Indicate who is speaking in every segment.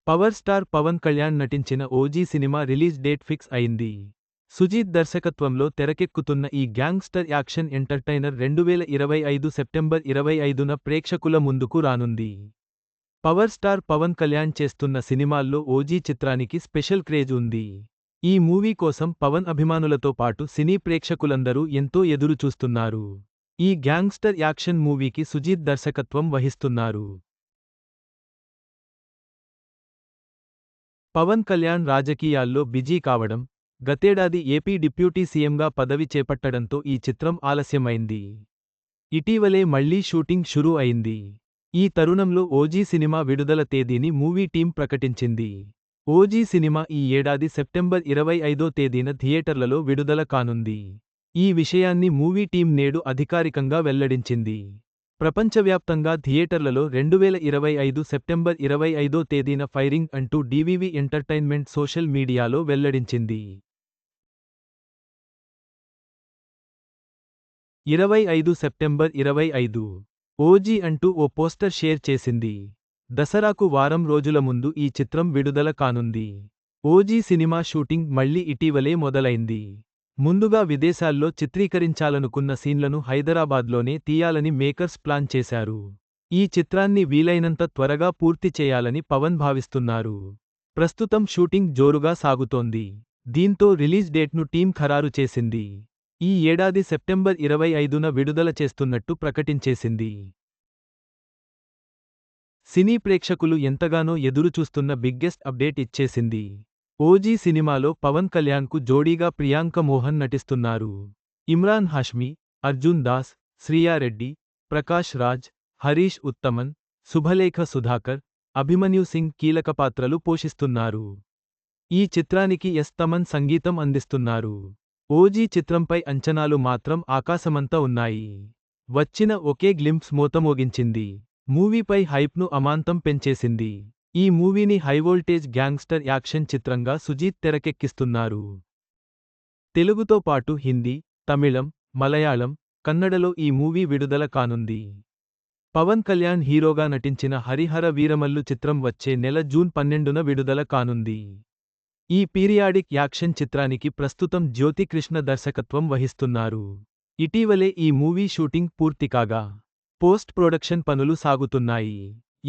Speaker 1: Power star Pawan Kalyan నటించిన OG cinema release date fix అయింది. సుజీత్ దర్శకత్వంలో తెరకెక్కుతున్న ఈ గ్యాంగ్స్టర్ యాక్షన్ ఎంటర్టైనర్ 2025 సెప్టెంబర్ 25న ప్రేక్షకుల ముందుకు రానుంది. పవర్ స్టార్ పవన్ కళ్యాణ్ చేస్తున్న సినిమాల్లో ఓజీ చిత్రానికి స్పెషల్ క్రేజ్ ఉంది. ఈ మూవీ కోసం పవన్ అభిమానులతో పాటు సినీ ప్రేక్షకులందరూ ఎంతో ఎదురు చూస్తున్నారు. ఈ గ్యాంగ్స్టర్ యాక్షన్ మూవీకి సుజీత్ దర్శకత్వం వహిస్తున్నారు. పవన్ కళ్యాణ్ రాజకీయాల్లో బిజీ కావడం, గతేడాది ఏపీ డిప్యూటీ సీఎంగా పదవి చేపట్టడంతో ఈ చిత్రం ఆలస్యమైంది. ఇటీవలే మళ్లీ షూటింగ్ షురూ అయింది. ఈ తరుణంలో ఓజీ సినిమా విడుదల తేదీని మూవీ టీం ప్రకటించింది. ఓజీ సినిమా ఈ ఏడాది సెప్టెంబర్ 25వ తేదీన థియేటర్లలో విడుదల కానుంది. ఈ విషయాన్ని మూవీ టీం నేడు అధికారికంగా వెల్లడించింది. ప్రపంచవ్యాప్తంగా థియేటర్లలో 2025 సెప్టెంబర్ 25వ తేదీన ఫైరింగ్ అంటూ డీవీవీ ఎంటర్టైన్మెంట్ సోషల్ మీడియాలో వెల్లడించింది. 25 సెప్టెంబర్ 25 ఓజీ అంటూ ఓ పోస్టర్ షేర్ చేసింది. దసరాకు వారం రోజుల ముందు ఈ చిత్రం విడుదల కానుంది. ఓజీ సినిమా షూటింగ్ మళ్లీ ఇటీవలే మొదలైంది. ముందుగా విదేశాల్లో చిత్రీకరించాలనుకున్న సీన్లను హైదరాబాద్లోనే తీయాలని మేకర్స్ ప్లాన్ చేశారు. ఈ చిత్రాన్ని వీలైనంత త్వరగా పూర్తి చేయాలని పవన్ భావిస్తున్నారు. ప్రస్తుతం షూటింగ్ జోరుగా సాగుతోంది. దీంతో రిలీజ్ డేట్ను టీం ఖరారు చేసింది. ఈ ఏడాది సెప్టెంబర్ 25న విడుదల చేస్తున్నట్టు ప్రకటించేసింది. సినీ ప్రేక్షకులు ఎంతగానో ఎదురుచూస్తున్న బిగ్గెస్ట్ అప్డేట్ ఇచ్చేసింది. ఓజీ సినిమాలో పవన్ కళ్యాణ్కు జోడీగా ప్రియాంక మోహన్ నటిస్తున్నారు. ఇమ్రాన్ హాష్మీ, అర్జున్ దాస్, శ్రియారెడ్డి, ప్రకాష్ రాజ్, హరీష్ ఉత్తమన్, శుభలేఖ సుధాకర్, అభిమన్యు సింగ్ కీలక పాత్రలు పోషిస్తున్నారు. ఈ చిత్రానికి ఎస్ తమన్ సంగీతం అందిస్తున్నారు. ఓజీ చిత్రంపై అంచనాలు మాత్రం ఆకాశమంత ఉన్నాయి. వచ్చిన ఒకే గ్లింప్స్ మోతమోగించింది. మూవీపై హైప్ను అమాంతం పెంచేసింది. ఈ మూవీని హైవోల్టేజ్ గ్యాంగ్స్టర్ యాక్షన్ చిత్రంగా సుజీత్ తెరకెక్కిస్తున్నారు. తెలుగుతో పాటు హిందీ, తమిళం, మలయాళం, కన్నడలో ఈ మూవీ విడుదల కానుంది. పవన్ కళ్యాణ్ హీరోగా నటించిన హరిహర వీరమల్లు చిత్రం వచ్చే నెల జూన్ 12న విడుదల కానుంది. ఈ పీరియాడిక్ యాక్షన్ చిత్రానికి ప్రస్తుతం జ్యోతి కృష్ణ దర్శకత్వం వహిస్తున్నారు. ఇటీవలే ఈ మూవీ షూటింగ్ పూర్తికాగా పోస్ట్ ప్రొడక్షన్ పనులు సాగుతున్నాయి.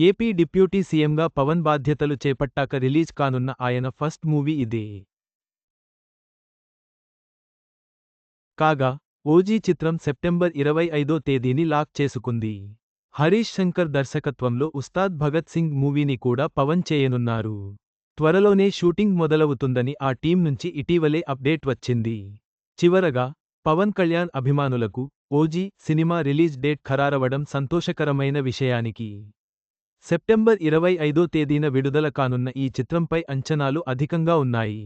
Speaker 1: ఏపీ డిప్యూటీ సీఎంగా పవన్ బాధ్యతలు చేపట్టాక రిలీజ్ కానున్న ఆయన ఫస్ట్ మూవీ ఇదే. కాగా ఓజీ చిత్రం సెప్టెంబర్ 25వ తేదీని లాక్ చేసుకుంది. హరీష్ శంకర్ దర్శకత్వంలో ఉస్తాద్ భగత్ సింగ్ మూవీని కూడా పవన్ చేయనున్నారు. త్వరలోనే షూటింగ్ మొదలవుతుందని ఆ టీం నుంచి ఇటీవలే అప్డేట్ వచ్చింది. చివరగా పవన్ కళ్యాణ్ అభిమానులకు ఓజీ సినిమా రిలీజ్ డేట్ ఖరారవడం సంతోషకరమైన విషయానికి. సెప్టెంబర్ 25వ తేదీన విడుదల కానున్న ఈ చిత్రంపై అంచనాలు అధికంగా ఉన్నాయి.